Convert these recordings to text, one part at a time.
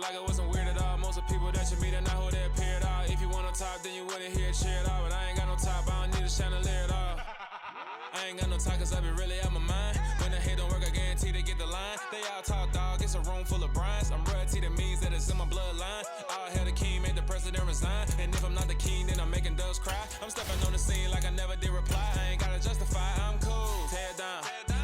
like it wasn't weird at all. Most of the people that you meet are not who they appear at all. If you want on top, then you wouldn't hear a cheer at all. But I ain't got no top, I don't need a chandelier at all. I ain't got no time, cause I be really out my mind. When the hate don't work, I guarantee they get the line. They all talk, dog, it's a room full of brinds. I'm royalty, that means that it's in my bloodline. All hail the king, make the president resign. And if I'm not the king, then I'm making doves cry. I'm stepping on the scene like I never did reply. I ain't gotta justify, I'm cool. Tear it down,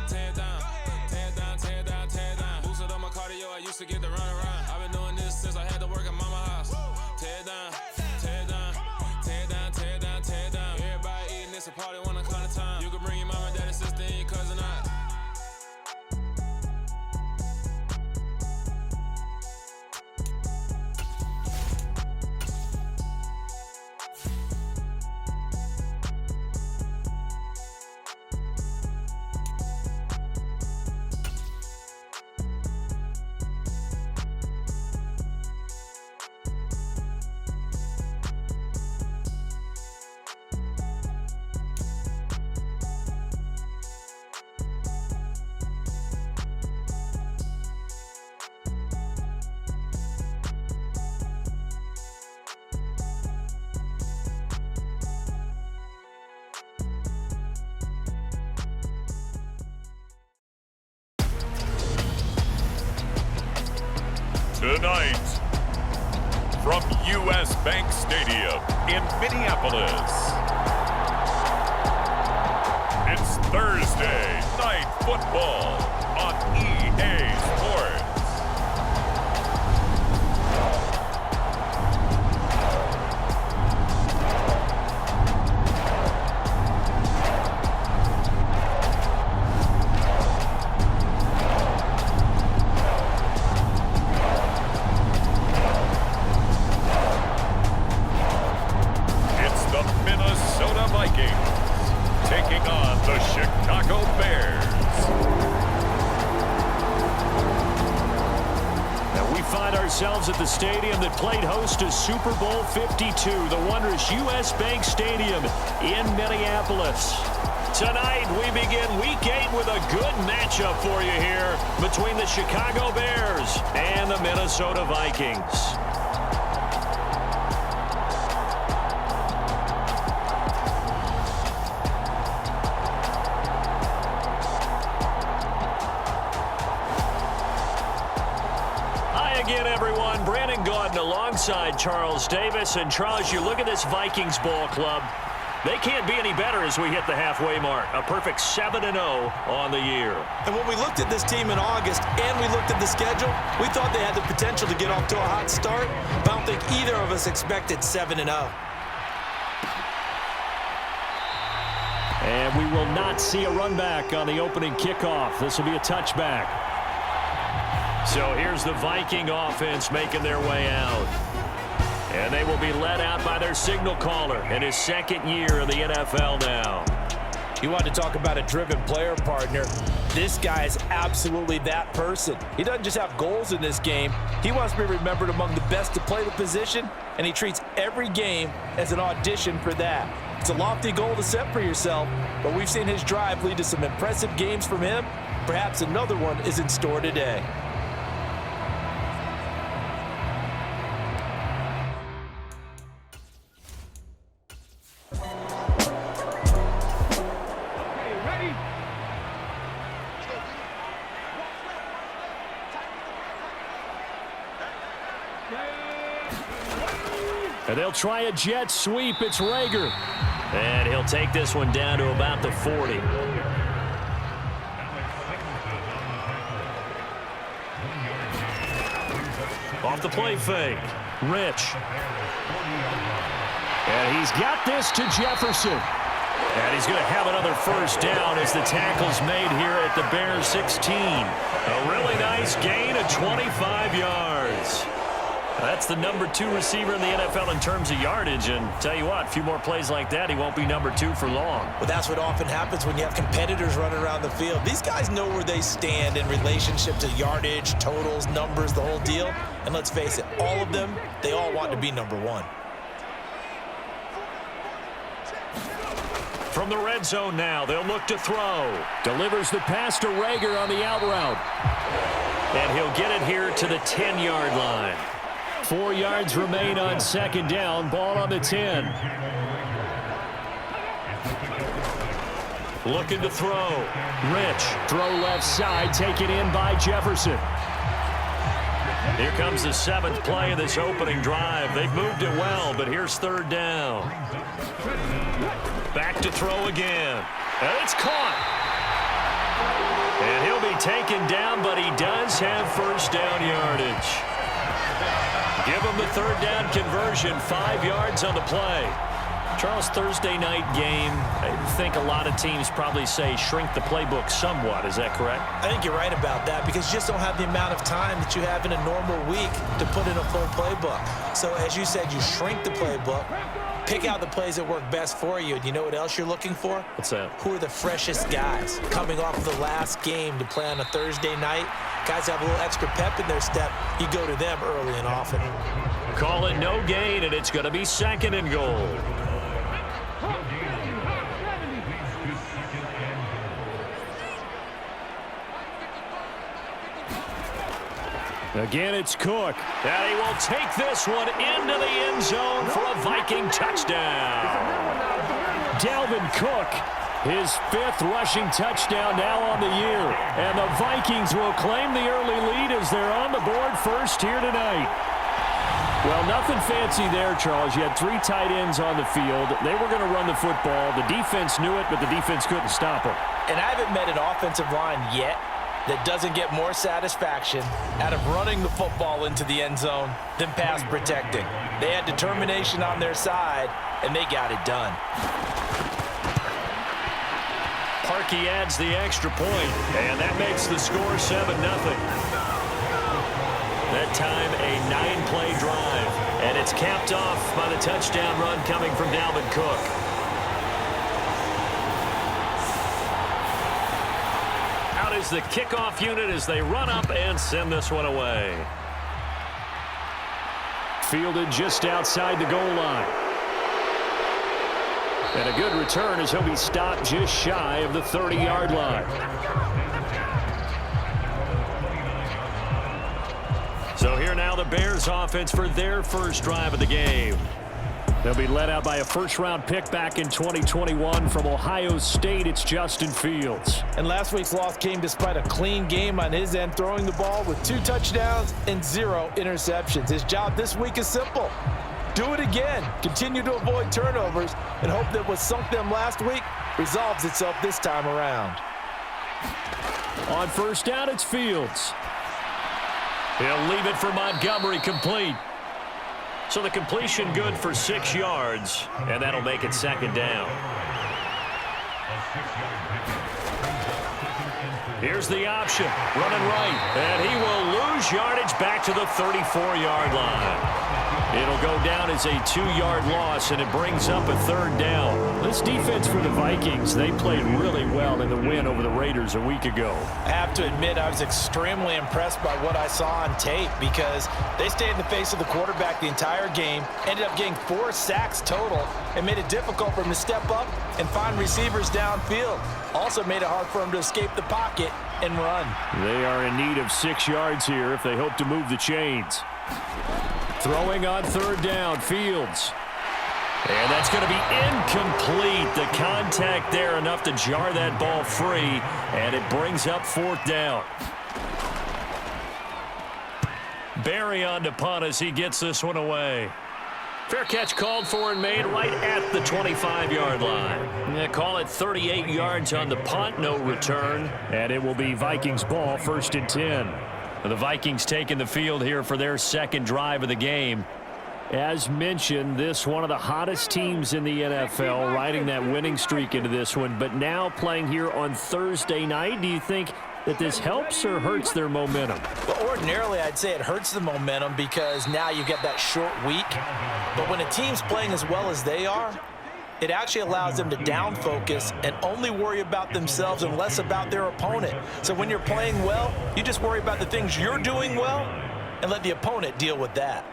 tear it down, tear it down, tear it down, tear it down. Boosted on my cardio, I used to get the run around. I've been doing this since I had to work at mama house. Tear it down, tear it down, tear it down, tear it down, tear it down. Everybody eating, it's a party when I come to time. You can bring your mama, daddy, sister, and your cousin out. Tonight, from U.S. Bank Stadium in Minneapolis, it's Thursday Night Football on EA Sports. Taking on the Chicago Bears. And we find ourselves at the stadium that played host to Super Bowl 52, the wondrous U.S. Bank Stadium in Minneapolis. Tonight, we begin Week 8 with a good matchup for you here between the Chicago Bears and the Minnesota Vikings. Again, everyone, Brandon Gaudin alongside Charles Davis. And Charles, you look at this Vikings ball club. They can't be any better as we hit the halfway mark. A perfect 7-0 on the year. And when we looked at this team in August and we looked at the schedule, we thought they had the potential to get off to a hot start. But I don't think either of us expected 7-0. And we will not see a run back on the opening kickoff. This will be a touchback. So here's the Viking offense making their way out. And they will be led out by their signal caller in his second year in the NFL now. You want to talk about a driven player, partner. This guy is absolutely that person. He doesn't just have goals in this game. He wants to be remembered among the best to play the position, and he treats every game as an audition for that. It's a lofty goal to set for yourself, but we've seen his drive lead to some impressive games from him. Perhaps another one is in store today. And they'll try a jet sweep. It's Rager. And he'll take this one down to about the 40. Off the play fake. Rich. And he's got this to Jefferson. And he's going to have another first down as the tackle's made here at the Bears 16. A really nice gain of 25 yards. That's the number 2 receiver in the NFL in terms of yardage. And tell you what, a few more plays like that, he won't be number 2 for long. Well, that's what often happens when you have competitors running around the field. These guys know where they stand in relationship to yardage, totals, numbers, the whole deal. And let's face it, all of them, they all want to be number 1. From the red zone now, they'll look to throw. Delivers the pass to Rager on the out route. And he'll get it here to the 10-yard line. 4 yards remain on second down. Ball on the 10. Looking to throw. Rich. Throw left side. Taken in by Jefferson. Here comes the 7th play of this opening drive. They've moved it well, but here's third down. Back to throw again. And it's caught. And he'll be taken down, but he does have first down yardage. Give him the third down conversion. 5 yards on the play. Charles, Thursday night game, I think a lot of teams probably say shrink the playbook somewhat. Is that correct? I think you're right about that because you just don't have the amount of time that you have in a normal week to put in a full playbook. So as you said, you shrink the playbook, pick out the plays that work best for you. And you know what else you're looking for? What's that? Who are the freshest guys coming off of the last game to play on a Thursday night? Guys have a little extra pep in their step. You go to them early and often. Call it no gain, and it's going to be 2nd and goal. Again, it's Cook. And he will take this one into the end zone for a Viking touchdown. Dalvin Cook, his 5th rushing touchdown now on the year. And the Vikings will claim the early lead as they're on the board first here tonight. Well, nothing fancy there, Charles. You had 3 tight ends on the field. They were going to run the football. The defense knew it, but the defense couldn't stop them. And I haven't met an offensive line yet that doesn't get more satisfaction out of running the football into the end zone than pass protecting. They had determination on their side, and they got it done. Parkey adds the extra point, and that makes the score 7-0. That time, a 9-play drive, and it's capped off by the touchdown run coming from Dalvin Cook. Out is the kickoff unit as they run up and send this one away. Fielded just outside the goal line. And a good return as he'll be stopped just shy of the 30-yard line. So here now the Bears offense for their first drive of the game. They'll be led out by a first-round pick back in 2021 from Ohio State. It's Justin Fields. And last week's loss came despite a clean game on his end, throwing the ball with 2 touchdowns and 0 interceptions. His job this week is simple. Do it again. Continue to avoid turnovers and hope that what sunk them last week resolves itself this time around. On first down, it's Fields. He'll leave it for Montgomery, complete. So the completion good for 6 yards, and that'll make it 2nd down. Here's the option, running right, and he will lose yardage back to the 34-yard line. It'll go down as a 2-yard loss, and it brings up a 3rd down. This defense for the Vikings, they played really well in the win over the Raiders a week ago. I have to admit, I was extremely impressed by what I saw on tape because they stayed in the face of the quarterback the entire game, ended up getting 4 sacks total, and made it difficult for him to step up and find receivers downfield. Also made it hard for him to escape the pocket and run. They are in need of 6 yards here if they hope to move the chains. Throwing on 3rd down, Fields. And that's going to be incomplete. The contact there enough to jar that ball free, and it brings up 4th down. Barry on to punt as he gets this one away. Fair catch called for and made right at the 25-yard line. They call it 38 yards on the punt, no return. And it will be Vikings ball, 1st and 10. The Vikings taking the field here for their 2nd drive of the game. As mentioned, this one of the hottest teams in the NFL, riding that winning streak into this one, but now playing here on Thursday night. Do you think that this helps or hurts their momentum? Well, ordinarily, I'd say it hurts the momentum because now you get that short week. But when a team's playing as well as they are, it actually allows them to down focus and only worry about themselves and less about their opponent. So when you're playing well, you just worry about the things you're doing well and let the opponent deal with that.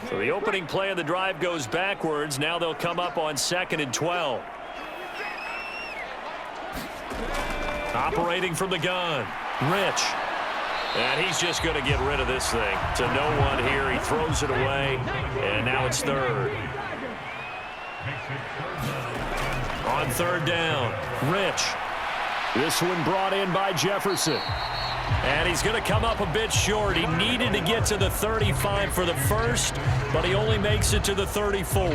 So the opening play of the drive goes backwards. Now they'll come up on 2nd and 12. Operating from the gun, Rich. And he's just going to get rid of this thing. To no one here. He throws it away. And now it's 3rd. On 3rd down, Rich. This one brought in by Jefferson. And he's going to come up a bit short. He needed to get to the 35 for the first, but he only makes it to the 34.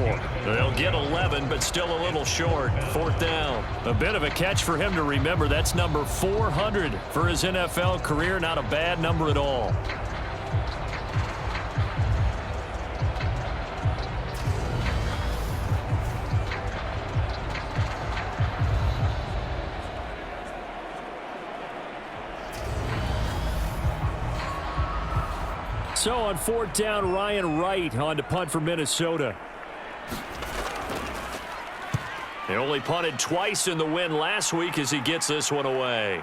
They'll get 11, but still a little short. 4th down. A bit of a catch for him to remember. That's number 400 for his NFL career. Not a bad number at all. So on 4th down, Ryan Wright on to punt for Minnesota. They only punted twice in the win last week as he gets this one away.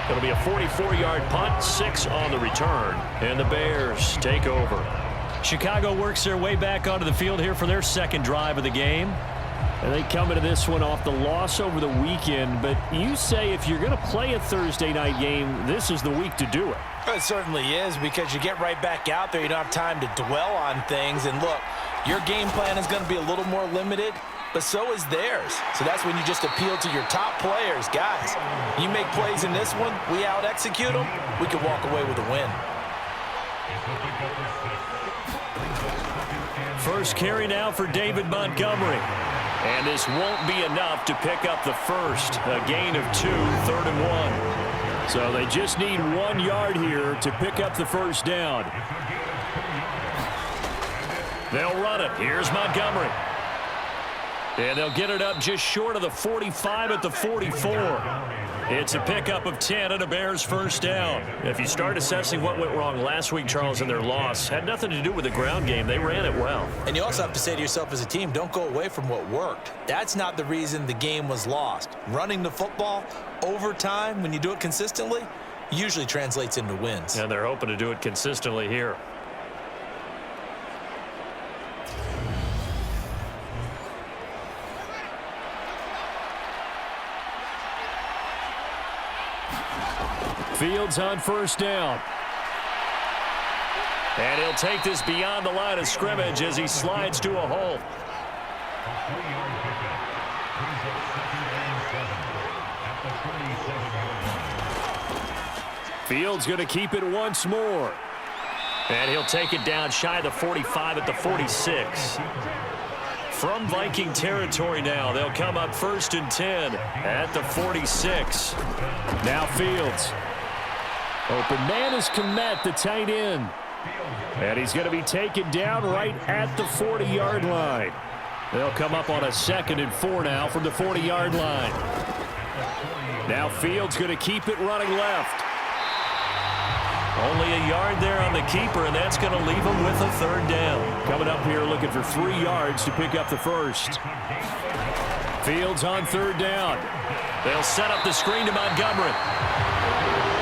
It'll be a 44-yard punt, 6 on the return, and the Bears take over. Chicago works their way back onto the field here for their 2nd drive of the game. And they come into this one off the loss over the weekend. But you say if you're going to play a Thursday night game, this is the week to do it. It certainly is, because you get right back out there. You don't have time to dwell on things. And look, your game plan is going to be a little more limited, but so is theirs. So that's when you just appeal to your top players. Guys, you make plays in this one, we out-execute them, we can walk away with a win. First carry now for David Montgomery. And this won't be enough to pick up the first. A gain of 2, 3rd and 1. So they just need 1 yard here to pick up the first down. They'll run it. Here's Montgomery. And they'll get it up just short of the 45 at the 44. It's a pickup of 10 and a Bears first down. If you start assessing what went wrong last week, Charles, in their loss, had nothing to do with the ground game. They ran it well. And you also have to say to yourself as a team, don't go away from what worked. That's not the reason the game was lost. Running the football over time, when you do it consistently, usually translates into wins. And they're hoping to do it consistently here. Fields on first down. And he'll take this beyond the line of scrimmage as he slides to a halt. Fields going to keep it once more. And he'll take it down shy of the 45 at the 46. From Viking territory now, they'll come up 1st and 10 at the 46. Now Fields. Open man is Kmet, the tight end. And he's going to be taken down right at the 40-yard line. They'll come up on a 2nd and 4 now from the 40-yard line. Now Fields going to keep it running left. Only a yard there on the keeper, and that's going to leave him with a 3rd down. Coming up here looking for 3 yards to pick up the first. Fields on 3rd down. They'll set up the screen to Montgomery.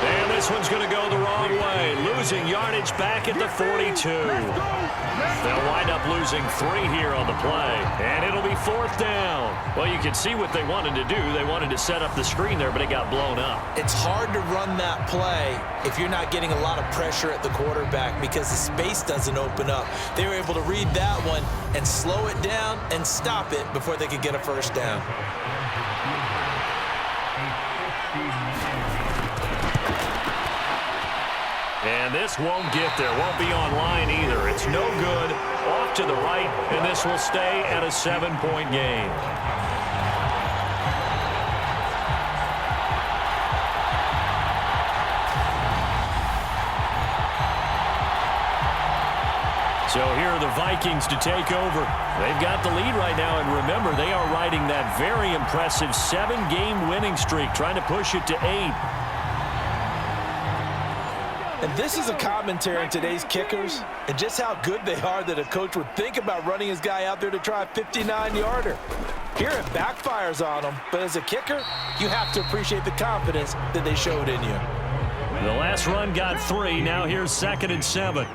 And this one's going to go the wrong way. Losing yardage back at the 42. They'll wind up losing 3 here on the play. And it'll be 4th down. Well, you can see what they wanted to do. They wanted to set up the screen there, but it got blown up. It's hard to run that play if you're not getting a lot of pressure at the quarterback because the space doesn't open up. They were able to read that one and slow it down and stop it before they could get a first down. And this won't get there. Won't be online either. It's no good. Off to the right, and this will stay at a 7-point game. So here are the Vikings to take over. They've got the lead right now, and remember, they are riding that very impressive 7-game winning streak, trying to push it to 8. And this is a commentary on today's kickers and just how good they are that a coach would think about running his guy out there to try a 59-yarder. Here it backfires on him, but as a kicker, you have to appreciate the confidence that they showed in you. The last run got 3. Now here's 2nd and 7.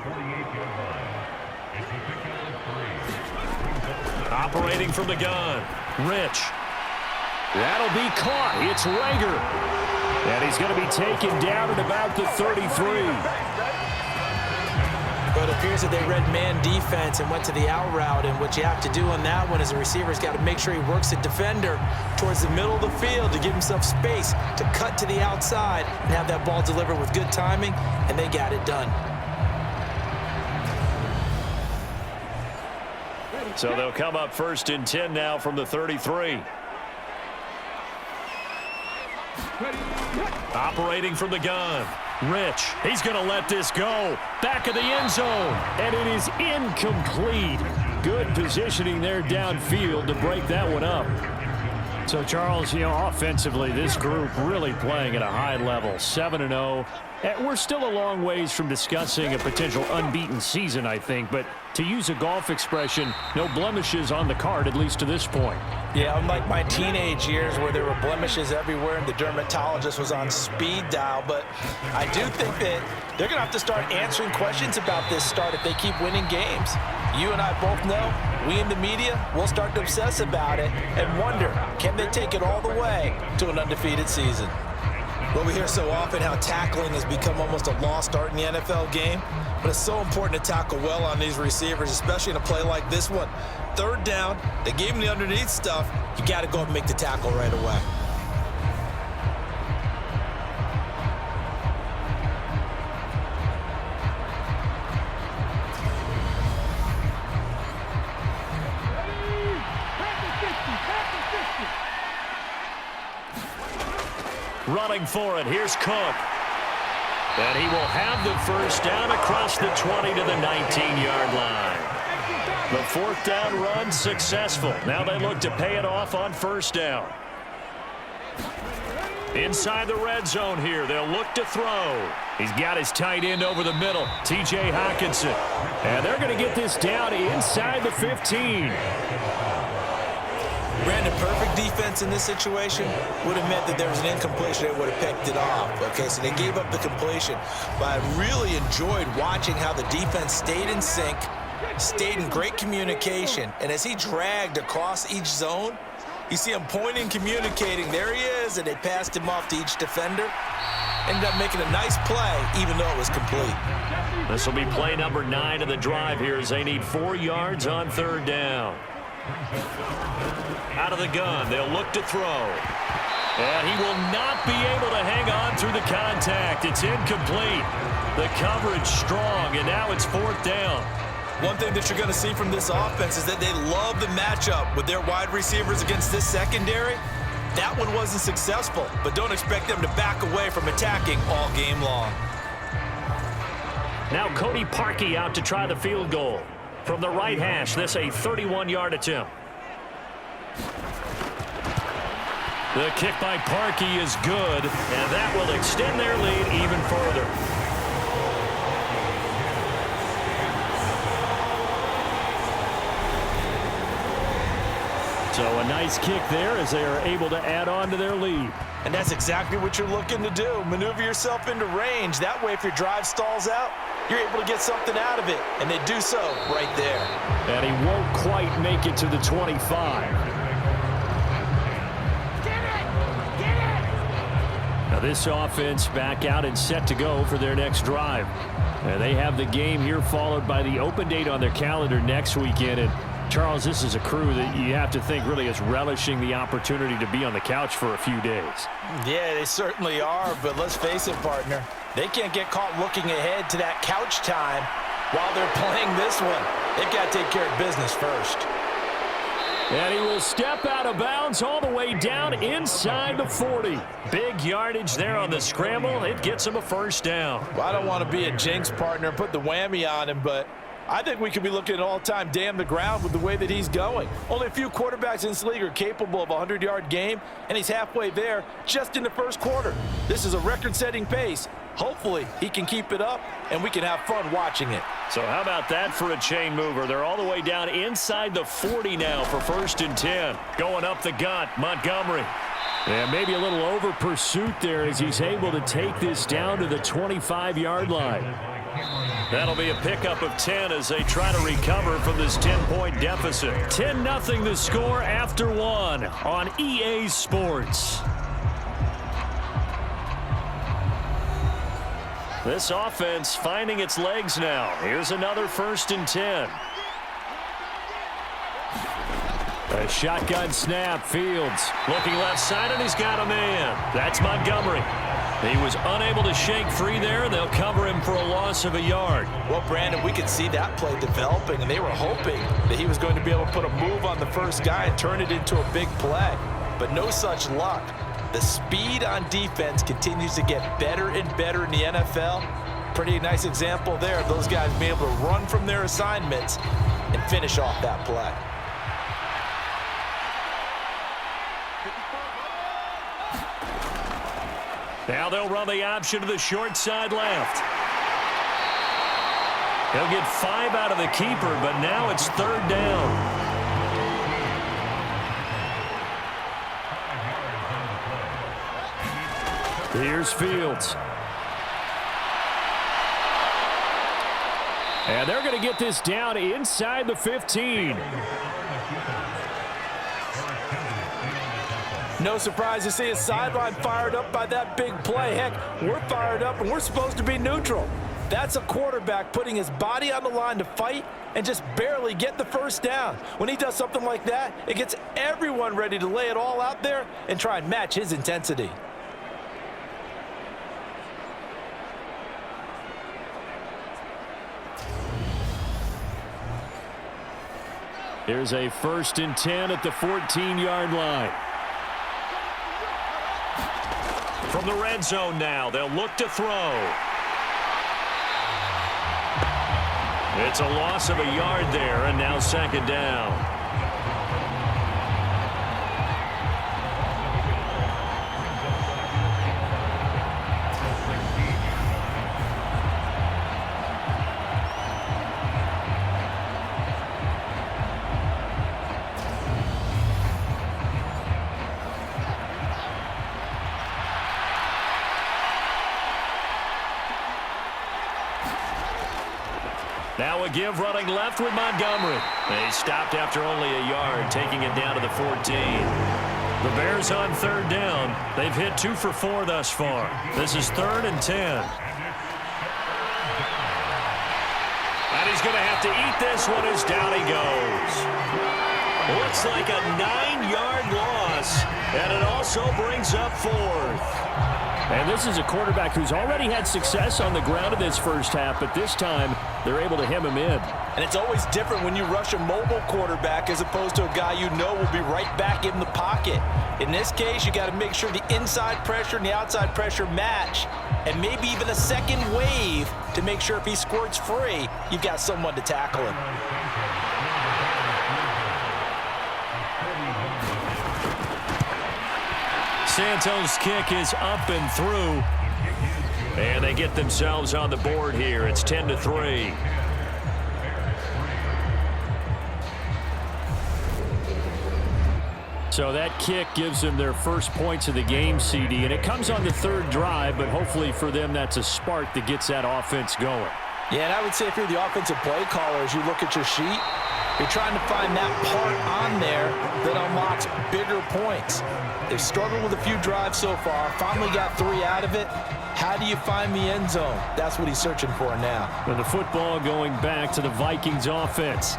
Operating from the gun. Rich. That'll be caught. It's Rager. And he's going to be taken down at about the 33. But it appears that they read man defense and went to the out route. And what you have to do on that one is the receiver's got to make sure he works the defender towards the middle of the field to give himself space to cut to the outside and have that ball delivered with good timing, and they got it done. So they'll come up 1st and 10 now from the 33. Operating from the gun. Rich, he's going to let this go. Back of the end zone, and it is incomplete. Good positioning there downfield to break that one up. So, Charles, offensively, this group really playing at a high level, 7-0. We're still a long ways from discussing a potential unbeaten season, I think, but to use a golf expression, no blemishes on the card, at least to this point. Yeah, unlike my teenage years where there were blemishes everywhere and the dermatologist was on speed dial, but I do think that they're going to have to start answering questions about this start if they keep winning games. You and I both know, we in the media, will start to obsess about it and wonder, can they take it all the way to an undefeated season? Well, we hear so often how tackling has become almost a lost art in the NFL game, but it's so important to tackle well on these receivers, especially in a play like this one. 3rd down, they gave him the underneath stuff. You got to go and make the tackle right away. Running for it, here's Cook. And he will have the 1st down across the 20 to the 19-yard line. The 4th down run successful. Now they look to pay it off on 1st down. Inside the red zone here, they'll look to throw. He's got his tight end over the middle, T.J. Hockenson. And they're going to get this down inside the 15. Brandon, perfect defense in this situation would have meant that there was an incompletion. They would have picked it off. Okay, so they gave up the completion. But I really enjoyed watching how the defense stayed in sync, stayed in great communication. And as he dragged across each zone, you see him pointing, communicating. There he is, and they passed him off to each defender. Ended up making a nice play, even though it was complete. This will be play number 9 of the drive here as they need 4 yards on 3rd down. Out of the gun, they'll look to throw. And he will not be able to hang on through the contact. It's incomplete. The coverage strong, and now it's 4th down. One thing that you're going to see from this offense is that they love the matchup with their wide receivers against this secondary. That one wasn't successful, but don't expect them to back away from attacking all game long. Now Cody Parkey out to try the field goal. From the right hash, this a 31-yard attempt. The kick by Parkey is good, and that will extend their lead even further. So a nice kick there as they are able to add on to their lead. And that's exactly what you're looking to do. Maneuver yourself into range. That way, if your drive stalls out, you're able to get something out of it. And they do so right there. And he won't quite make it to the 25. Now this offense back out and set to go for their next drive. And they have the game here followed by the open date on their calendar next weekend. And Charles, this is a crew that you have to think really is relishing the opportunity to be on the couch for a few days. Yeah, they certainly are, but let's face it, partner. They can't get caught looking ahead to that couch time while they're playing this one. They've got to take care of business first. And he will step out of bounds all the way down inside the 40. Big yardage there on the scramble. It gets him a 1st down. Well, I don't want to be a jinx, partner, and put the whammy on him, but I think we could be looking at all-time damn the ground with the way that he's going. Only a few quarterbacks in this league are capable of a 100-yard game, and he's halfway there just in the 1st quarter. This is a record-setting pace Hopefully, he can keep it up, and we can have fun watching it. So how about that for a chain mover? They're all the way down inside the 40 now for 1st and 10. Going up the gut, Montgomery. And maybe a little over pursuit there as he's able to take this down to the 25-yard line. That'll be a pickup of 10 as they try to recover from this 10-point deficit. 10-0 the score after 1 on EA Sports. This offense finding its legs now. Here's another 1st and 10. A shotgun snap, Fields looking left side, and he's got a man. That's Montgomery. He was unable to shake free there, and they'll cover him for a loss of a yard. Well, Brandon, we could see that play developing, and they were hoping that he was going to be able to put a move on the first guy and turn it into a big play. But no such luck. The speed on defense continues to get better and better in the NFL. Pretty nice example there of those guys being able to run from their assignments and finish off that play. Now they'll run the option to the short side left. He'll get 5 out of the keeper, but now it's 3rd down. Here's Fields. And they're going to get this down inside the 15. No surprise to see his sideline fired up by that big play. Heck, we're fired up, and we're supposed to be neutral. That's a quarterback putting his body on the line to fight and just barely get the first down. When he does something like that, it gets everyone ready to lay it all out there and try and match his intensity. Here's a 1st and 10 at the 14-yard line. From the red zone now, they'll look to throw. It's a loss of a yard there, and now 2nd down. Now a give running left with Montgomery. They stopped after only a yard, taking it down to the 14. The Bears on 3rd down. They've hit 2 for 4 thus far. This is 3rd and 10. And he's going to have to eat this one as down he goes. Looks like a 9-yard loss, and it also brings up 4th. And this is a quarterback who's already had success on the ground in this first half, but this time they're able to hem him in. And it's always different when you rush a mobile quarterback as opposed to a guy you know will be right back in the pocket. In this case, you got to make sure the inside pressure and the outside pressure match, and maybe even a second wave to make sure if he squirts free, you've got someone to tackle him. Santos' kick is up and through. And they get themselves on the board here. It's 10-3. So that kick gives them their first points of the game, CD. And it comes on the 3rd drive, but hopefully for them that's a spark that gets that offense going. Yeah, and I would say if you're the offensive play caller, as you look at your sheet, you're trying to find that part on there that unlocks bigger points. They've struggled with a few drives so far, finally got 3 out of it. How do you find the end zone? That's what he's searching for now. And the football going back to the Vikings offense.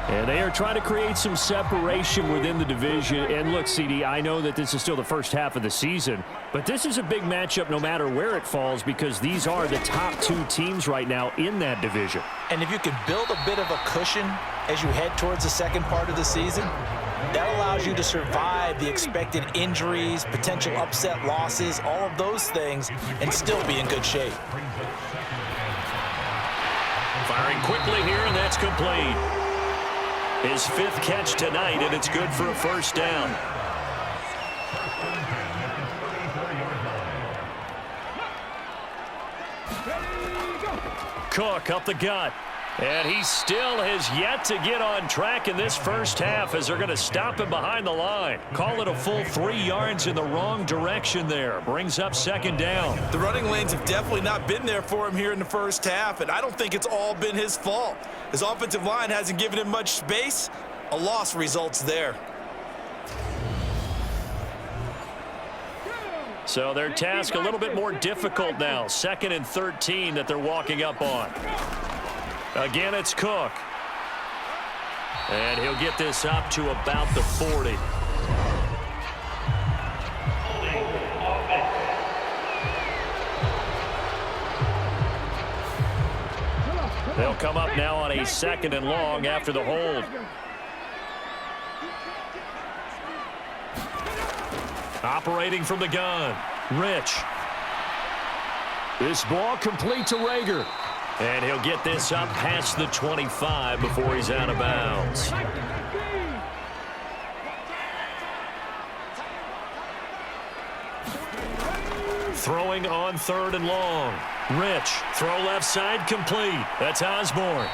And they are trying to create some separation within the division. And look, CD, I know that this is still the first half of the season, but this is a big matchup no matter where it falls because these are the top 2 teams right now in that division. And if you can build a bit of a cushion as you head towards the second part of the season, that allows you to survive the expected injuries, potential upset losses, all of those things, and still be in good shape. Firing quickly here, and that's complete. His 5th catch tonight, and it's good for a first down. Cook up the gut. And he still has yet to get on track in this first half as they're going to stop him behind the line. Call it a full 3 yards in the wrong direction there. Brings up second down. The running lanes have definitely not been there for him here in the first half, and I don't think it's all been his fault. His offensive line hasn't given him much space. A loss results there. So their task a little bit more difficult now. 2nd and 13 that they're walking up on. Again, it's Cook. And he'll get this up to about the 40. They'll come up now on a 2nd and long after the hold. Operating from the gun, Rich. This ball complete to Rager. And he'll get this up past the 25 before he's out of bounds. Throwing on 3rd and long. Rich, throw left side complete. That's Osborne.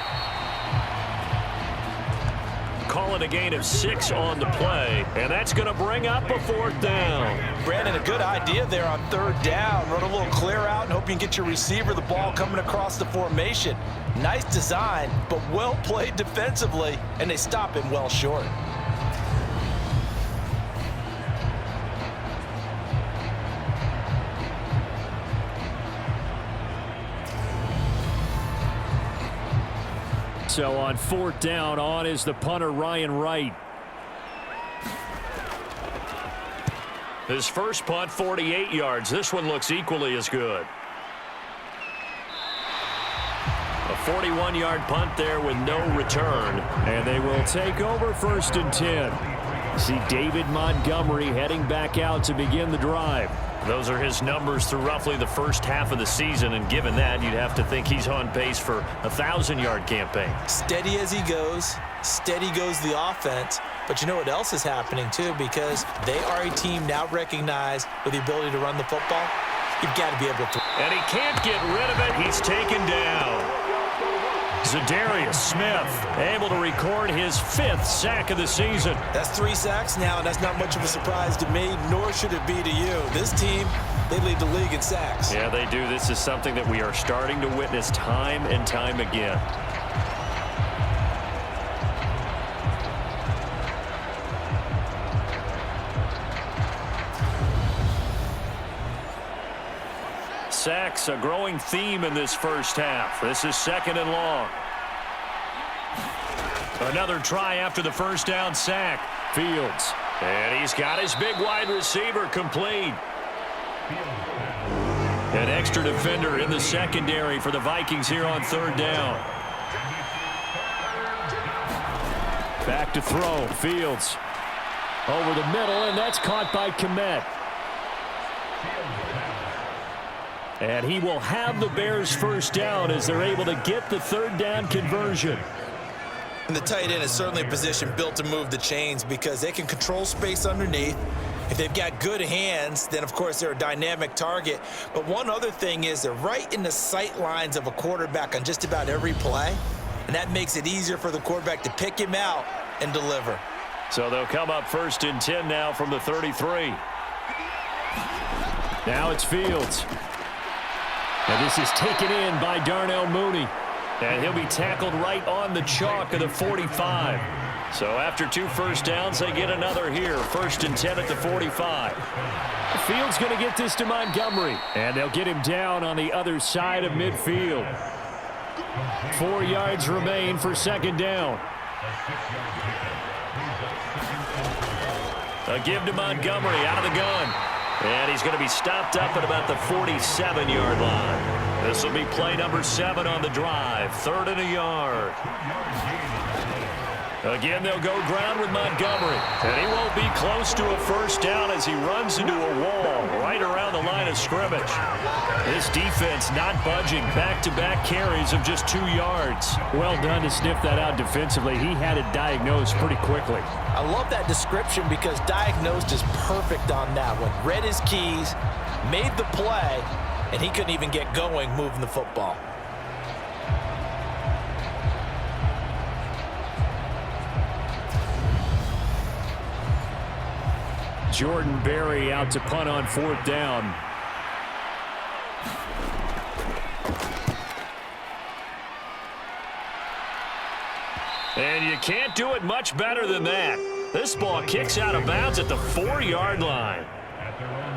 Calling a gain of 6 on the play, and that's going to bring up a 4th down. Brandon, a good idea there on 3rd down. Run a little clear out and hope you can get your receiver the ball coming across the formation. Nice design, but well played defensively, and they stop him well short. So on 4th down, on is the punter, Ryan Wright. His first punt, 48 yards. This one looks equally as good. A 41-yard punt there with no return. And they will take over 1st and 10. See David Montgomery heading back out to begin the drive. Those are his numbers through roughly the first half of the season, and given that, you'd have to think he's on pace for a 1,000-yard campaign. Steady as he goes, steady goes the offense. But you know what else is happening, too, because they are a team now recognized with the ability to run the football. You've got to be able to. And he can't get rid of it. He's taken down. Zadarius Smith able to record his 5th sack of the season. That's 3 sacks now, and that's not much of a surprise to me, nor should it be to you. This team, they lead the league in sacks. Yeah, they do. This is something that we are starting to witness time and time again. Sacks, a growing theme in this first half. This is 2nd and long. Another try after the first down sack. Fields. And he's got his big wide receiver complete. An extra defender in the secondary for the Vikings here on 3rd down. Back to throw. Fields. Over the middle, and that's caught by Kmet. And he will have the Bears' first down as they're able to get the 3rd down conversion. And the tight end is certainly a position built to move the chains because they can control space underneath. If they've got good hands, then, of course, they're a dynamic target. But one other thing is they're right in the sight lines of a quarterback on just about every play, and that makes it easier for the quarterback to pick him out and deliver. So they'll come up 1st and 10 now from the 33. Now it's Fields. And this is taken in by Darnell Mooney. And he'll be tackled right on the chalk of the 45. So after 2 first downs, they get another here. 1st and 10 at the 45. Fields going to get this to Montgomery. And they'll get him down on the other side of midfield. 4 yards remain for 2nd down. A give to Montgomery out of the gun. And he's going to be stopped up at about the 47-yard line. This will be play number 7 on the drive. 3rd and a yard. Again, they'll go ground with Montgomery. And he won't be close to a first down as he runs into a wall right around the line of scrimmage. This defense not budging. Back-to-back carries of just 2 yards. Well done to sniff that out defensively. He had it diagnosed pretty quickly. I love that description because diagnosed is perfect on that one. Read his keys, made the play, and he couldn't even get going moving the football. Jordan Berry out to punt on 4th down. And you can't do it much better than that. This ball kicks out of bounds at the 4-yard line.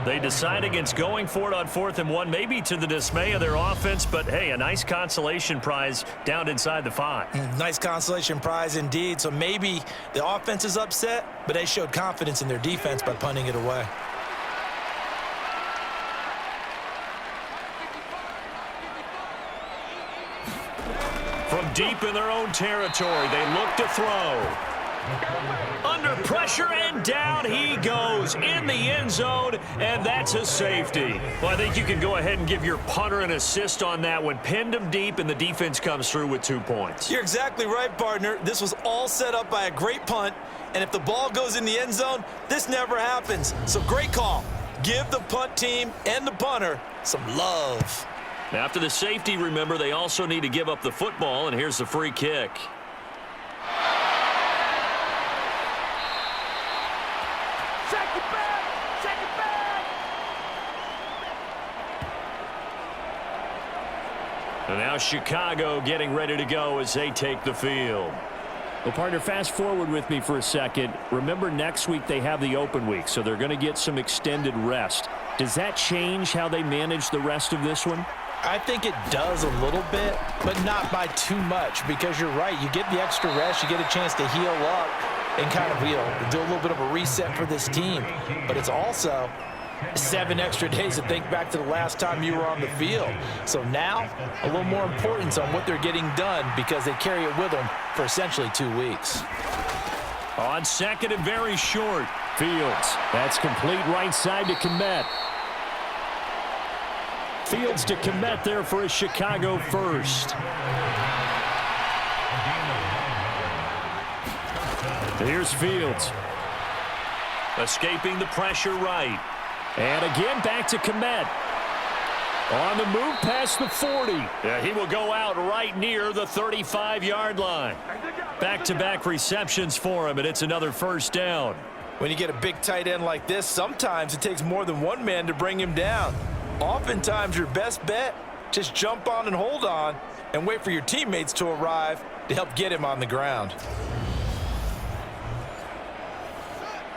They decide against going for it on 4th and 1, maybe to the dismay of their offense, but hey, a nice consolation prize down inside the 5. Nice consolation prize indeed. So maybe the offense is upset, but they showed confidence in their defense by punting it away. From deep in their own territory, they look to throw. Under pressure, and down he goes in the end zone, and that's a safety. Well, I think you can go ahead and give your punter an assist on that one. Pinned him deep, and the defense comes through with 2 points. You're exactly right, partner. This was all set up by a great punt, and if the ball goes in the end zone, this never happens. So great call. Give the punt team and the punter some love. After the safety, remember, they also need to give up the football, and here's the free kick. And now Chicago getting ready to go as they take the field. Well, partner, fast forward with me for a second. Remember, next week they have the open week, so they're going to get some extended rest. Does that change how they manage the rest of this one? I think it does a little bit, but not by too much, because you're right. You get the extra rest, you get a chance to heal up and kind of, do a little bit of a reset for this team. But it's also 7 extra days to think back to the last time you were on the field. So now, a little more importance on what they're getting done, because they carry it with them for essentially 2 weeks. On 2nd and very short, Fields. That's complete right side to Kmet. Fields to Kmet there for a Chicago first. Here's Fields. Escaping the pressure right. And again back to Kmet. On the move past the 40. Yeah, he will go out right near the 35-yard line. Back-to-back receptions for him, and it's another first down. When you get a big tight end like this, sometimes it takes more than one man to bring him down. Oftentimes, your best bet, just jump on and hold on and wait for your teammates to arrive to help get him on the ground.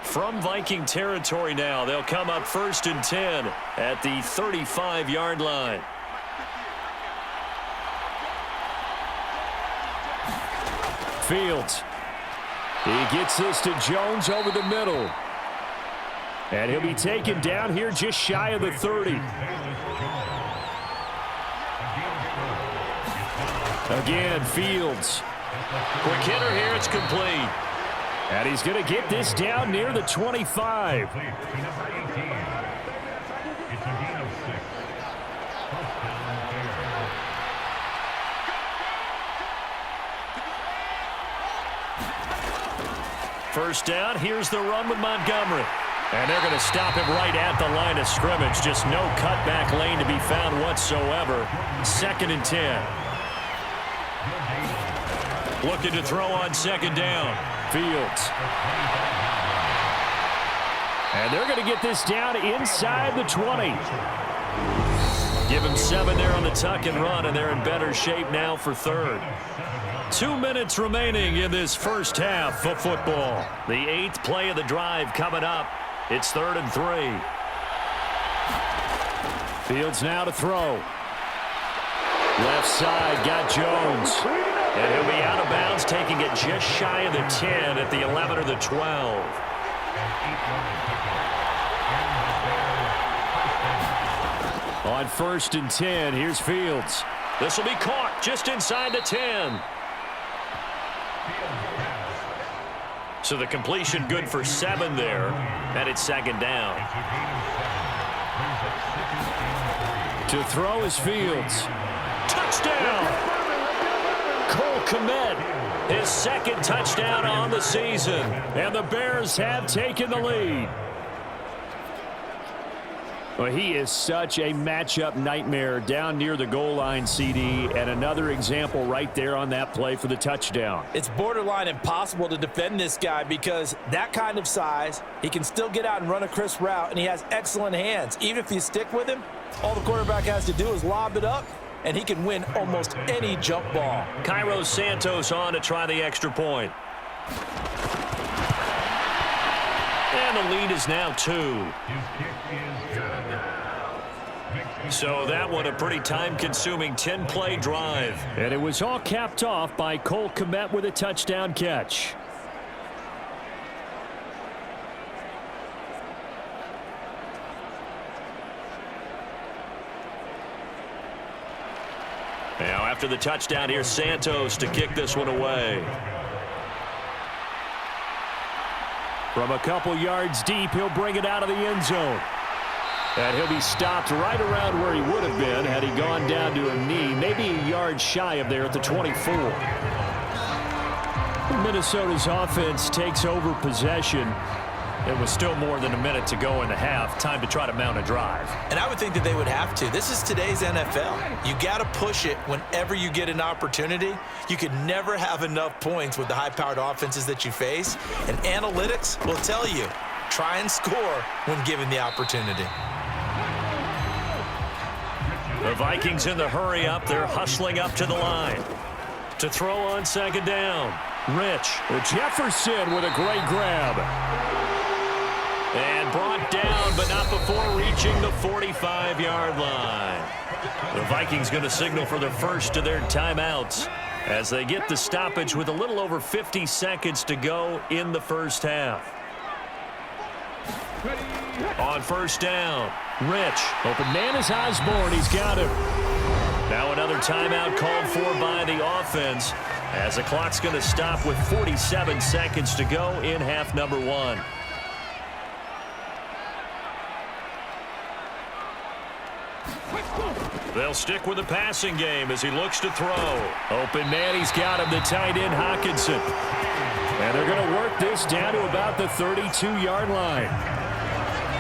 From Viking territory now, they'll come up 1st and 10 at the 35-yard line. Fields. He gets this to Jones over the middle. And he'll be taken down here just shy of the 30. Again, Fields. Quick hitter here, it's complete. And he's going to get this down near the 25. First down, here's the run with Montgomery. And they're going to stop him right at the line of scrimmage. Just no cutback lane to be found whatsoever. 2nd and 10. Looking to throw on 2nd down. Fields. And they're going to get this down inside the 20. Give him 7 there on the tuck and run, and they're in better shape now for 3rd. 2 minutes remaining in this first half of football. The 8th play of the drive coming up. It's 3rd and 3. Fields now to throw. Left side, got Jones. And he'll be out of bounds, taking it just shy of the 10 at the 11 or the 12. On 1st and 10, here's Fields. This will be caught just inside the 10. So the completion good for 7 there, and it's 2nd down. To throw is Fields. Touchdown! Cole Kmet, his 2nd touchdown on the season, and the Bears have taken the lead. Well, he is such a matchup nightmare down near the goal line, CD, and another example right there on that play for the touchdown. It's borderline impossible to defend this guy because that kind of size, he can still get out and run a crisp route, and he has excellent hands. Even if you stick with him, all the quarterback has to do is lob it up, and he can win almost any jump ball. Cairo Santos on to try the extra point. And the lead is now 2. So that one a pretty time-consuming 10-play drive. And it was all capped off by Cole Kmet with a touchdown catch. Now after the touchdown, here's Santos to kick this one away. From a couple yards deep, he'll bring it out of the end zone. And he'll be stopped right around where he would have been had he gone down to a knee, maybe a yard shy of there at the 24. Minnesota's offense takes over possession. It was still more than a minute to go in the half. Time to try to mount a drive. And I would think that they would have to. This is today's NFL. You got to push it whenever you get an opportunity. You could never have enough points with the high-powered offenses that you face. And analytics will tell you, try and score when given the opportunity. The Vikings in the hurry up. They're hustling up to the line. To throw on second down. Rich. Jefferson with a great grab. And brought down, but not before reaching the 45-yard line. The Vikings going to signal for the first of their timeouts as they get the stoppage with a little over 50 seconds to go in the first half. On first down, Rich. Open man is Osborne. He's got him. Now another timeout called for by the offense as the clock's going to stop with 47 seconds to go in half number 1. They'll stick with the passing game as he looks to throw. Open man, he's got him, the tight end Hockenson. And they're going to work this down to about the 32-yard line.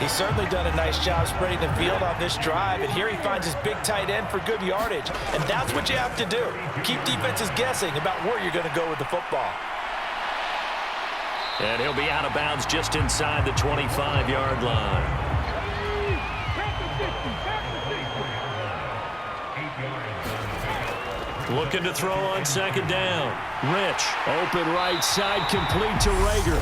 He's certainly done a nice job spreading the field on this drive, and here he finds his big tight end for good yardage. And that's what you have to do. Keep defenses guessing about where you're going to go with the football. And he'll be out of bounds just inside the 25-yard line. Looking to throw on second down. Rich, open right side, complete to Rager.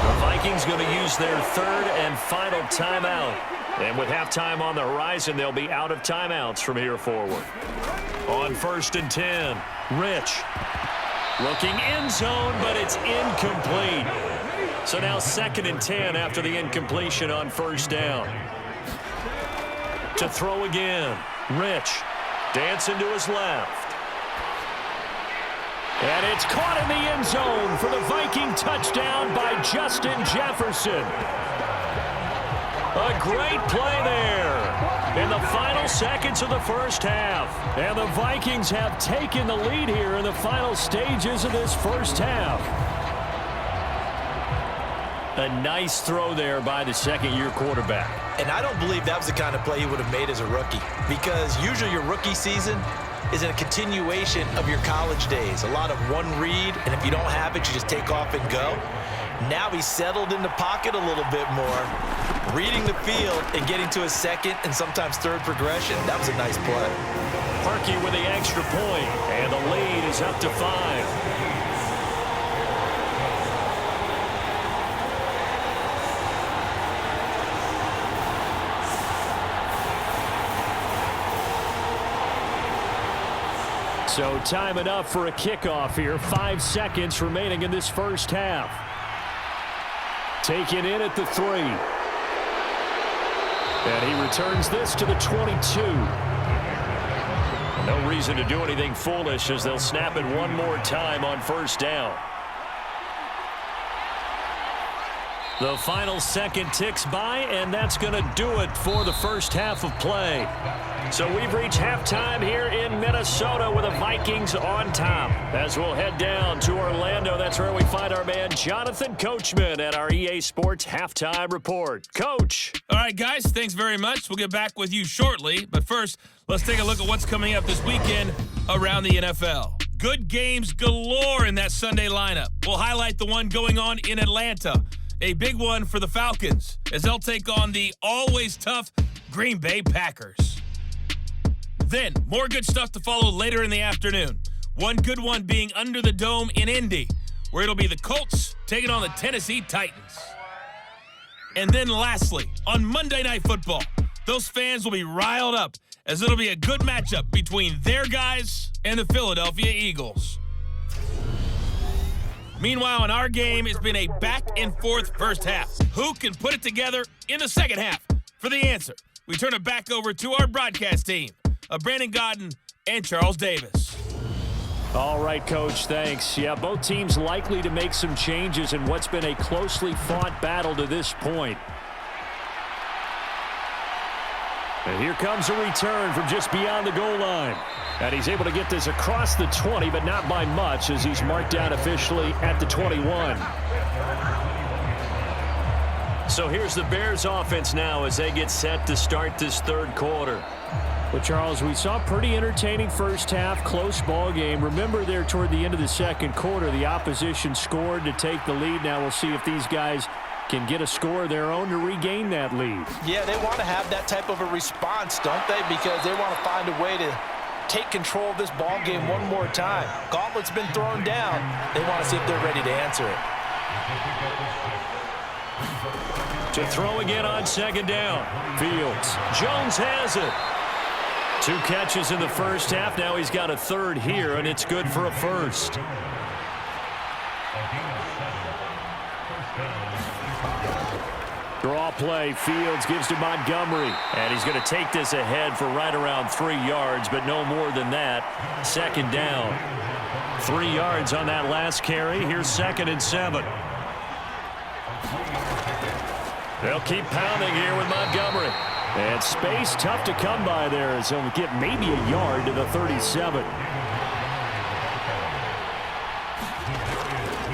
The Vikings going to use their third and final timeout. And with halftime on the horizon, they'll be out of timeouts from here forward. On first and 10, Rich. Looking end zone, but it's incomplete. So now second and 10 after the incompletion on first down. To throw again, Rich. Dancing to his left. And it's caught in the end zone for the Viking touchdown by Justin Jefferson. A great play there in the final seconds of the first half. And the Vikings have taken the lead here in the final stages of this first half. A nice throw there by the second-year quarterback. And I don't believe that was the kind of play he would have made as a rookie, because usually your rookie season is a continuation of your college days. A lot of one read, and if you don't have it, you just take off and go. Now he's settled in the pocket a little bit more, reading the field and getting to his second and sometimes third progression. That was a nice play. Parkey with the extra point, and the lead is up to 5. So time enough for a kickoff here. 5 seconds remaining in this first half. Taken in at the 3. And he returns this to the 22. No reason to do anything foolish as they'll snap it one more time on first down. The final second ticks by, and that's going to do it for the first half of play. So we've reached halftime here in Minnesota with the Vikings on top. As we'll head down to Orlando, that's where we find our man Jonathan Coachman at our EA Sports Halftime Report. Coach. All right, guys, thanks very much. We'll get back with you shortly. But first, let's take a look at what's coming up this weekend around the NFL. Good games galore in that Sunday lineup. We'll highlight the one going on in Atlanta. A big one for the Falcons as they'll take on the always tough Green Bay Packers. Then, more good stuff to follow later in the afternoon. One good one being under the dome in Indy, where it'll be the Colts taking on the Tennessee Titans. And then lastly, on Monday Night Football, those fans will be riled up as it'll be a good matchup between their guys and the Philadelphia Eagles. Meanwhile, in our game, it's been a back-and-forth first half. Who can put it together in the second half? For the answer, we turn it back over to our broadcast team of Brandon Godden and Charles Davis. All right, Coach, thanks. Yeah, both teams likely to make some changes in what's been a closely fought battle to this point. And here comes a return from just beyond the goal line. And he's able to get this across the 20, but not by much as he's marked down officially at the 21. So here's the Bears offense now as they get set to start this third quarter. Well, Charles, we saw a pretty entertaining first half, close ball game. Remember there toward the end of the second quarter, the opposition scored to take the lead. Now we'll see if these guys can get a score of their own to regain that lead. Yeah, they want to have that type of a response, don't they? Because they want to find a way to take control of this ball game one more time. Gauntlet's been thrown down. They want to see if they're ready to answer it. To throw again on second down. Fields. Jones has it. 2 catches in the first half. Now he's got a third here, and it's good for a first. Draw play. Fields gives to Montgomery. And he's going to take this ahead for right around 3 yards, but no more than that. Second down. 3 yards on that last carry. Here's 2nd and 7. They'll keep pounding here with Montgomery. And space tough to come by there as he'll get maybe a yard to the 37.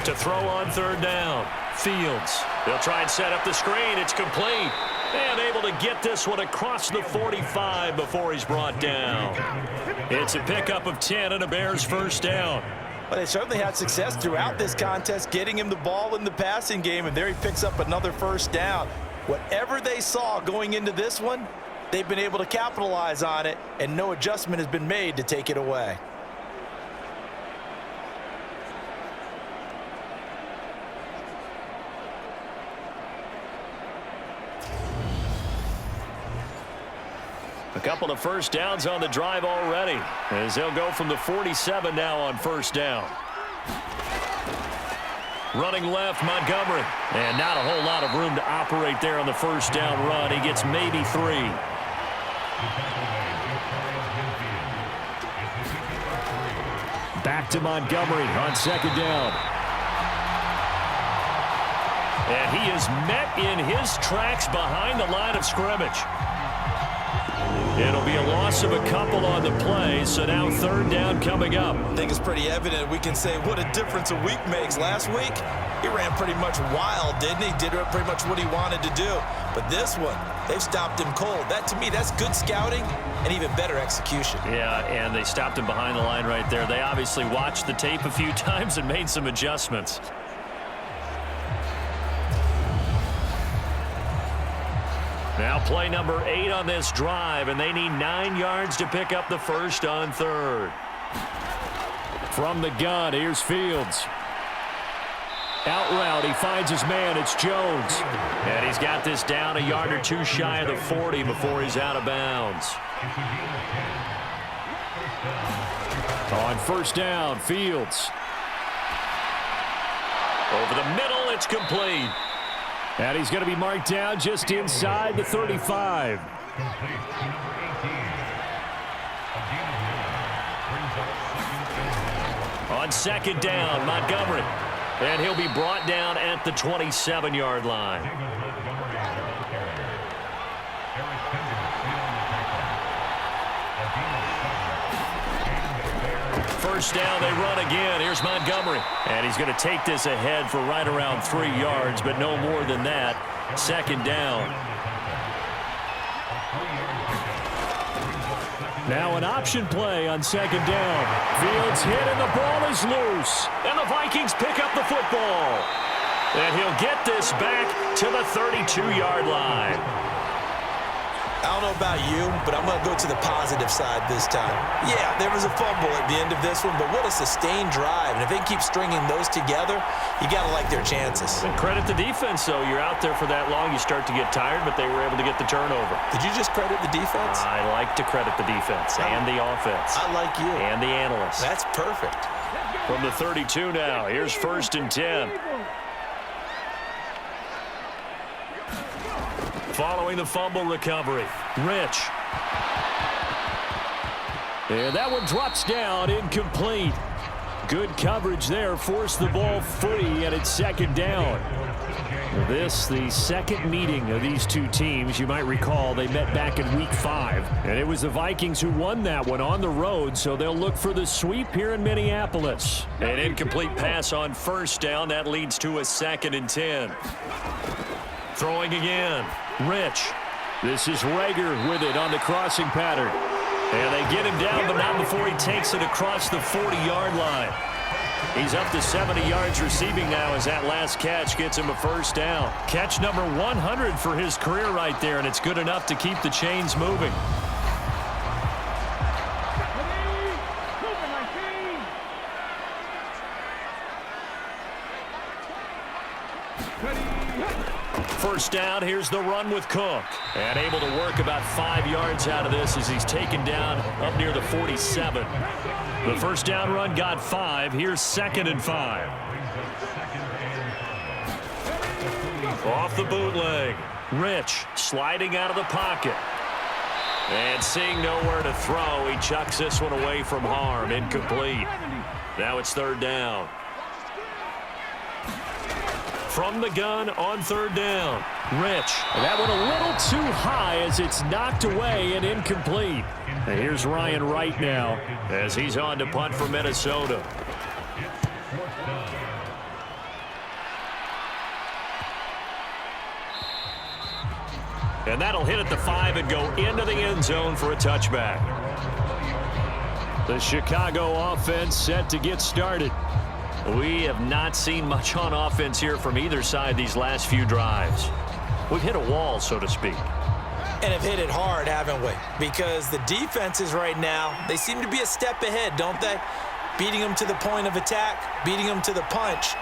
To throw on third down. Fields. They'll try and set up the screen. It's complete. And able to get this one across the 45 before he's brought down. It's a pickup of 10 and a Bears first down. Well, they certainly had success throughout this contest, getting him the ball in the passing game, and there he picks up another first down. Whatever they saw going into this one, they've been able to capitalize on it, and no adjustment has been made to take it away. A couple of first downs on the drive already, as they'll go from the 47 now on first down. Running left, Montgomery. And not a whole lot of room to operate there on the first down run. He gets maybe 3. Back to Montgomery on second down. And he is met in his tracks behind the line of scrimmage. It'll be a loss of a couple on the play, so now third down coming up. I think it's pretty evident. We can say what a difference a week makes. Last week, he ran pretty much wild, didn't he? Did pretty much what he wanted to do. But this one, they've stopped him cold. That, to me, that's good scouting and even better execution. Yeah, and they stopped him behind the line right there. They obviously watched the tape a few times and made some adjustments. Now play number 8 on this drive, and they need 9 yards to pick up the first on third. From the gun, here's Fields. Out route, he finds his man. It's Jones. And he's got this down a yard or 2 shy of the 40 before he's out of bounds. On first down, Fields. Over the middle, it's complete. And he's going to be marked down just inside the 35. On second down, Montgomery. And he'll be brought down at the 27-yard line. First down, they run again. Here's Montgomery. And he's going to take this ahead for right around 3 yards, but no more than that. Second down. Now an option play on second down. Fields hit and the ball is loose. And the Vikings pick up the football. And he'll get this back to the 32-yard line. I don't know about you, but I'm going to go to the positive side this time. Yeah, there was a fumble at the end of this one, but what a sustained drive. And if they keep stringing those together, you got to like their chances. And credit the defense, though. You're out there for that long, you start to get tired, but they were able to get the turnover. Did you just credit the defense? I like to credit the defense and the offense. I like you. And the analysts. That's perfect. From the 32 now, here's 1st and 10. Following the fumble recovery, Rich. And that one drops down, incomplete. Good coverage there, forced the ball free, and it's second down. This, the second meeting of these two teams. You might recall they met back in Week 5, and it was the Vikings who won that one on the road, so they'll look for the sweep here in Minneapolis. An incomplete pass on first down. That leads to a 2nd and 10. Throwing again. Rich. This is Rager with it on the crossing pattern. And they get him down, but not before he takes it across the 40-yard line. He's up to 70 yards receiving now as that last catch gets him a first down. Catch number 100 for his career right there, and it's good enough to keep the chains moving. First down, here's the run with Cook. And able to work about 5 yards out of this as he's taken down up near the 47. The first down run got 5. Here's 2nd and 5. Off the bootleg. Rich sliding out of the pocket. And seeing nowhere to throw, he chucks this one away from harm. Incomplete. Now it's 3rd down. From the gun on 3rd down. Rich. That one a little too high as it's knocked away and incomplete. And here's Ryan Wright now as he's on to punt for Minnesota. And that'll hit at the 5 and go into the end zone for a touchback. The Chicago offense set to get started. We have not seen much on offense here from either side these last few drives. We've hit a wall, so to speak. And have hit it hard, haven't we? Because the defenses right now, they seem to be a step ahead, don't they? Beating them to the point of attack, beating them to the punch.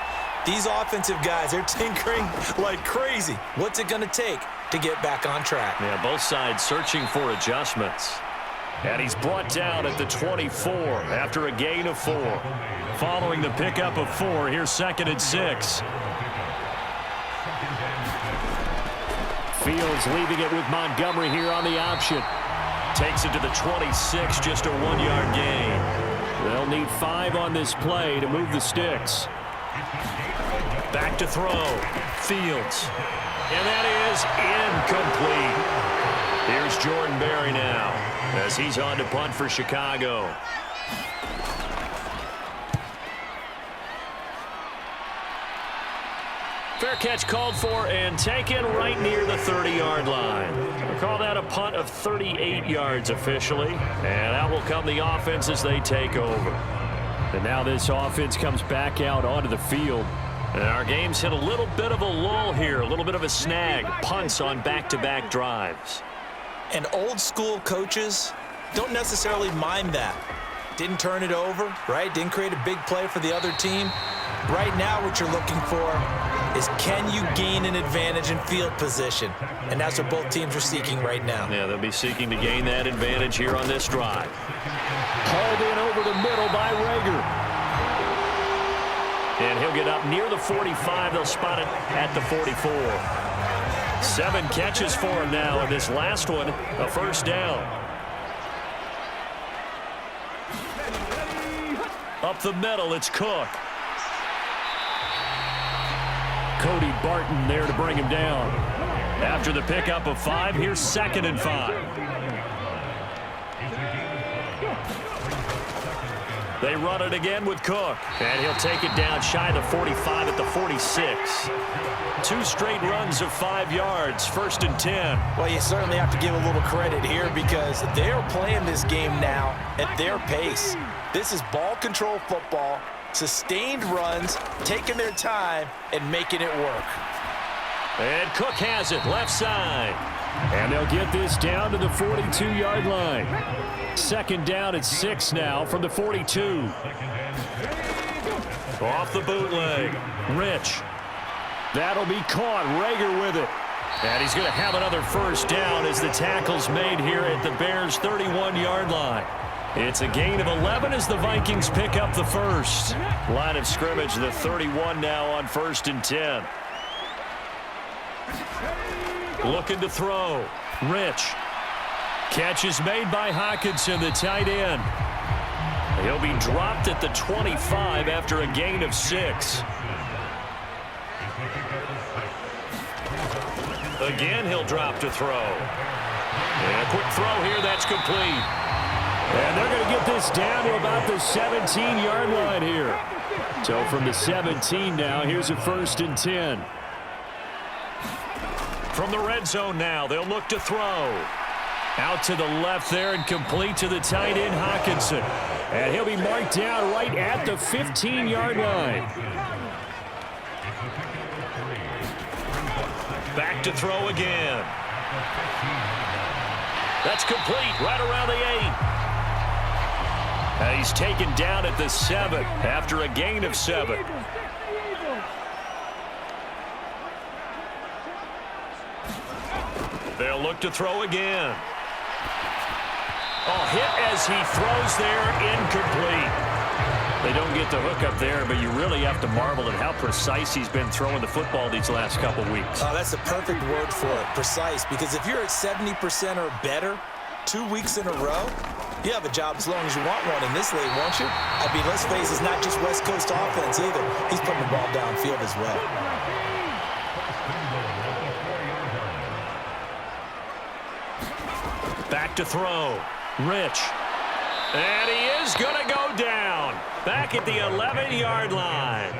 These offensive guys, they're tinkering like crazy. What's it going to take to get back on track? Yeah, both sides searching for adjustments. And he's brought down at the 24 after a gain of 4. Following the pickup of 4, here's 2nd and 6. Fields leaving it with Montgomery here on the option. Takes it to the 26, just a 1-yard gain. They'll need 5 on this play to move the sticks. Back to throw. Fields. And that is incomplete. Here's Jordan Berry now as he's on to punt for Chicago. Fair catch called for and taken right near the 30-yard line. We'll call that a punt of 38 yards officially. And out will come the offense as they take over. And now this offense comes back out onto the field. And our game's hit a little bit of a lull here, a little bit of a snag. Punts on back-to-back drives. And old school coaches don't necessarily mind that. Didn't turn it over, right? Didn't create a big play for the other team. Right now what you're looking for is can you gain an advantage in field position? And that's what both teams are seeking right now. Yeah, they'll be seeking to gain that advantage here on this drive. Hauled in over the middle by Rager. And he'll get up near the 45. They'll spot it at the 44. 7 catches for him now, and this last one, a first down. Up the middle, it's Cook. Barton there to bring him down. After the pickup of 5, here's 2nd and 5. They run it again with Cook. And he'll take it down shy of the 45 at the 46. 2 straight runs of 5 yards, 1st and 10. Well, you certainly have to give a little credit here because they're playing this game now at their pace. This is ball control football, sustained runs, taking their time, and making it work. And Cook has it, left side. And they'll get this down to the 42-yard line. 2nd down at 6 now from the 42. Off the bootleg. Rich. That'll be caught. Rager with it. And he's going to have another 1st down as the tackle's made here at the Bears' 31-yard line. It's a gain of 11 as the Vikings pick up the 1st. Line of scrimmage, the 31 now on 1st and 10. Looking to throw. Rich. Catch is made by Hockenson, the tight end. He'll be dropped at the 25 after a gain of 6. Again, he'll drop to throw. And a quick throw here, that's complete. And they're going to get this down to about the 17-yard line here. So from the 17 now, here's a 1st and 10. From the red zone now, they'll look to throw. Out to the left there and complete to the tight end, Hockenson. And he'll be marked down right at the 15-yard line. Back to throw again. That's complete right around the 8. And he's taken down at the 7 after a gain of 7. They'll look to throw again. Oh, hit as he throws there, incomplete. They don't get the hook up there, but you really have to marvel at how precise he's been throwing the football these last couple weeks. Oh, that's the perfect word for it, precise, because if you're at 70% or better 2 weeks in a row, you have a job as long as you want one in this league, won't you? I mean, let's face it, it's not just West Coast offense either. He's putting the ball downfield as well. Back to throw. Rich. And he is going to go down. Back at the 11-yard line.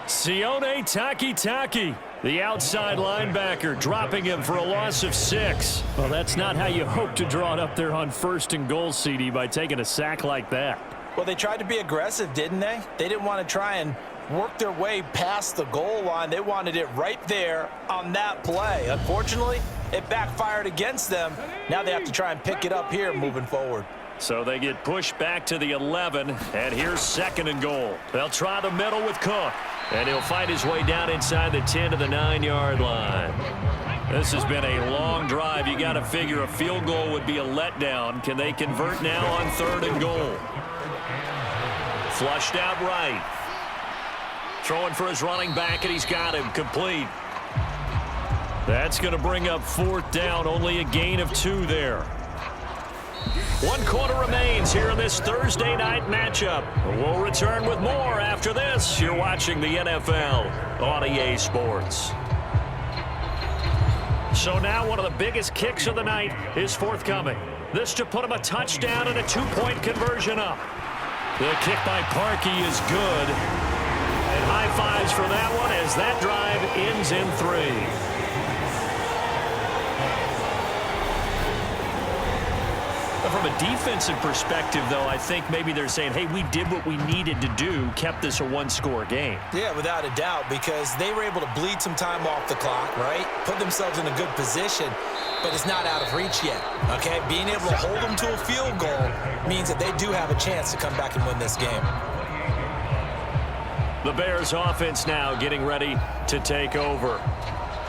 Sione Takitaki, the outside linebacker, dropping him for a loss of 6. Well, that's not how you hope to draw it up there on 1st and goal, CD, by taking a sack like that. Well, they tried to be aggressive, didn't they? They didn't want to try and work their way past the goal line. They wanted it right there on that play. Unfortunately, it backfired against them. Now they have to try and pick it up here moving forward. So they get pushed back to the 11, and here's 2nd and goal. They'll try the middle with Cook, and he'll fight his way down inside the 10 to the 9-yard line. This has been a long drive. You got to figure a field goal would be a letdown. Can they convert now on 3rd and goal? Flushed out right. Throwing for his running back, and he's got him complete. That's going to bring up 4th down. Only a gain of 2 there. 1 quarter remains here in this Thursday night matchup. We'll return with more after this. You're watching the NFL on EA Sports. So now one of the biggest kicks of the night is forthcoming. This to put him a touchdown and a 2-point conversion up. The kick by Parkey is good. And high fives for that one as that drive ends in 3. From a defensive perspective, though, I think maybe they're saying, hey, we did what we needed to do, kept this a 1-score game. Yeah, without a doubt, because they were able to bleed some time off the clock, right? Put themselves in a good position, but it's not out of reach yet, okay? Being able to hold them to a field goal means that they do have a chance to come back and win this game. The Bears offense now getting ready to take over.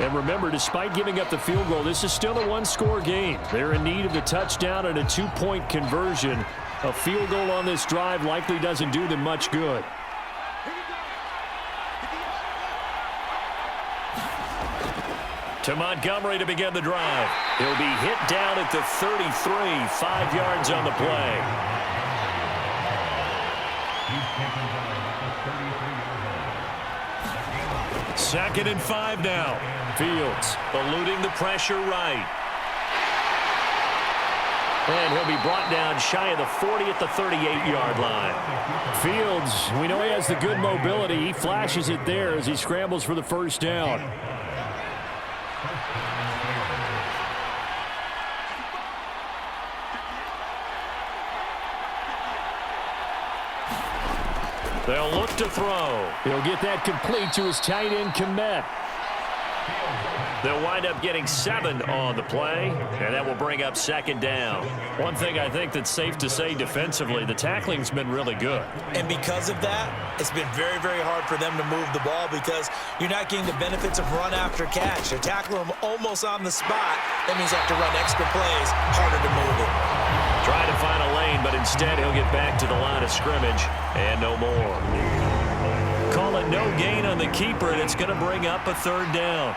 And remember, despite giving up the field goal, this is still a 1-score game. They're in need of the touchdown and a 2-point conversion. A field goal on this drive likely doesn't do them much good. To Montgomery to begin the drive. He'll be hit down at the 33, 5 yards on the play. 2nd and 5 now. Fields eluding the pressure right. And he'll be brought down shy of the 40 at the 38-yard line. Fields, we know he has the good mobility. He flashes it there as he scrambles for the first down. They'll look to throw. He'll get that complete to his tight end, Komet. They'll wind up getting 7 on the play, and that will bring up 2nd down. One thing I think that's safe to say defensively, the tackling's been really good. And because of that, it's been very, very hard for them to move the ball because you're not getting the benefits of run after catch. They're tackling them almost on the spot. That means you have to run extra plays, harder to move it. Trying to find a lane, but instead he'll get back to the line of scrimmage and no more. Call it no gain on the keeper, and it's going to bring up a 3rd down.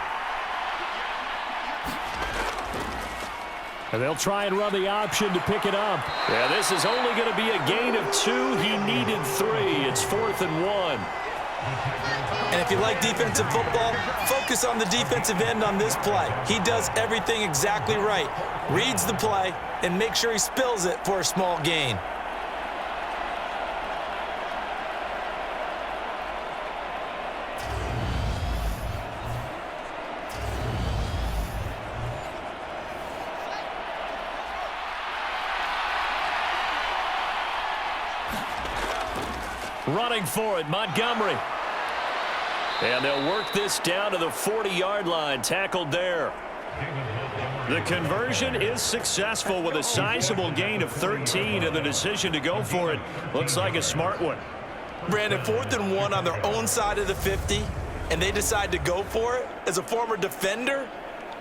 And they'll try and run the option to pick it up. Yeah, this is only going to be a gain of 2. He needed 3. It's 4th and 1. And if you like defensive football, focus on the defensive end on this play. He does everything exactly right. Reads the play and make sure he spills it for a small gain. Running for it, Montgomery. And they'll work this down to the 40-yard line, tackled there. The conversion is successful with a sizable gain of 13, and the decision to go for it looks like a smart one. Brandon, 4th and 1 on their own side of the 50, and they decide to go for it. As a former defender,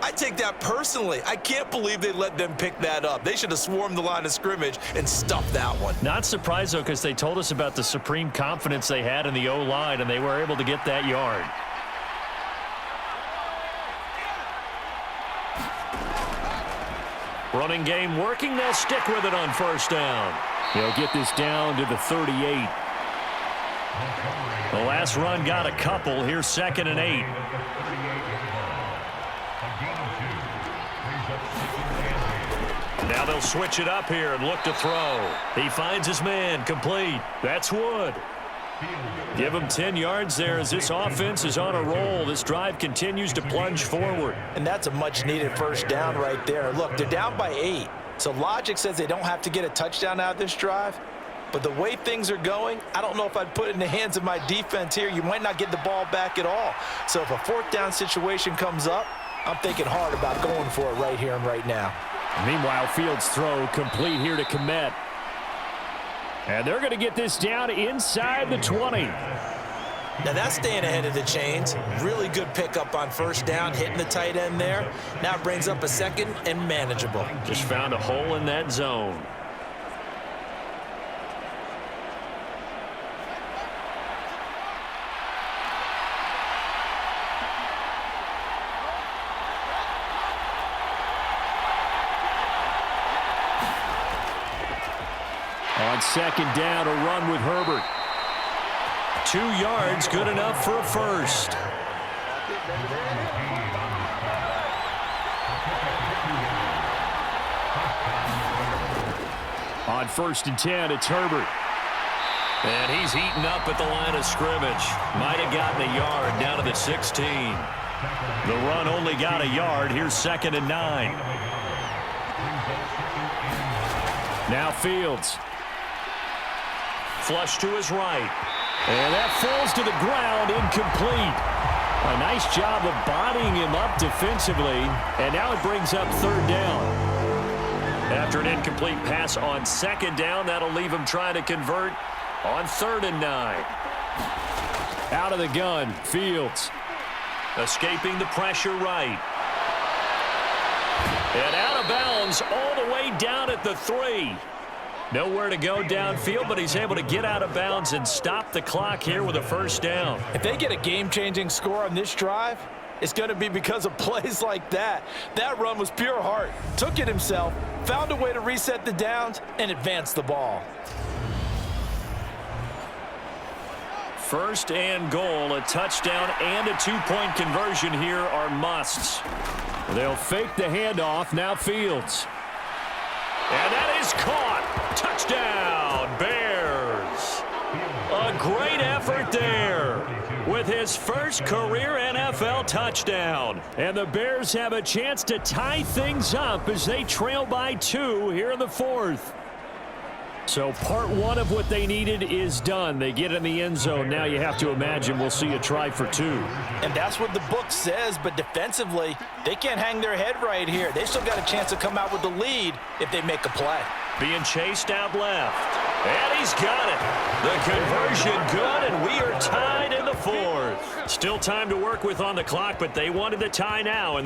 I take that personally. I can't believe they let them pick that up. They should have swarmed the line of scrimmage and stuffed that one. Not surprised, though, because they told us about the supreme confidence they had in the O-line, and they were able to get that yard. Running game working. They'll stick with it on 1st down. They'll get this down to the 38. The last run got a couple. Here's 2nd and 8. Now they'll switch it up here and look to throw. He finds his man, complete. That's Wood. Give him 10 yards there as this offense is on a roll. This drive continues to plunge forward. And that's a much-needed 1st down right there. Look, they're down by 8. So logic says they don't have to get a touchdown out of this drive. But the way things are going, I don't know if I'd put it in the hands of my defense here. You might not get the ball back at all. So if a 4th down situation comes up, I'm thinking hard about going for it right here and right now. Meanwhile, Fields' throw complete here to Komet. And they're going to get this down inside the 20. Now that's staying ahead of the chains. Really good pickup on 1st down, hitting the tight end there. Now it brings up a 2nd and manageable. Just found a hole in that zone. On 2nd down, a run with Herbert. 2 yards, good enough for a 1st. On 1st and 10, it's Herbert. And he's heating up at the line of scrimmage. Might have gotten a yard down to the 16. The run only got a yard. Here's 2nd and 9. Now Fields. Flush to his right. And that falls to the ground, incomplete. A nice job of bodying him up defensively. And now it brings up 3rd down. After an incomplete pass on 2nd down, that'll leave him trying to convert on 3rd and 9. Out of the gun, Fields. Escaping the pressure right. And out of bounds all the way down at the 3. Nowhere to go downfield, but he's able to get out of bounds and stop the clock here with a 1st down. If they get a game-changing score on this drive, it's going to be because of plays like that. That run was pure heart. Took it himself, found a way to reset the downs, and advance the ball. First and goal, a touchdown and a two-point conversion here are musts. They'll fake the handoff, now Fields. And that is caught. Touchdown, Bears. A great effort there with his first career NFL touchdown. And the Bears have a chance to tie things up as they trail by 2 here in the fourth. So part one of what they needed is done. They get in the end zone. Now you have to imagine we'll see a try for 2. And that's what the book says, but defensively, they can't hang their head right here. They still got a chance to come out with the lead if they make a play. Being chased out left. And he's got it. The conversion good, and we are tied in the fourth. Still time to work with on the clock, but they wanted the tie now.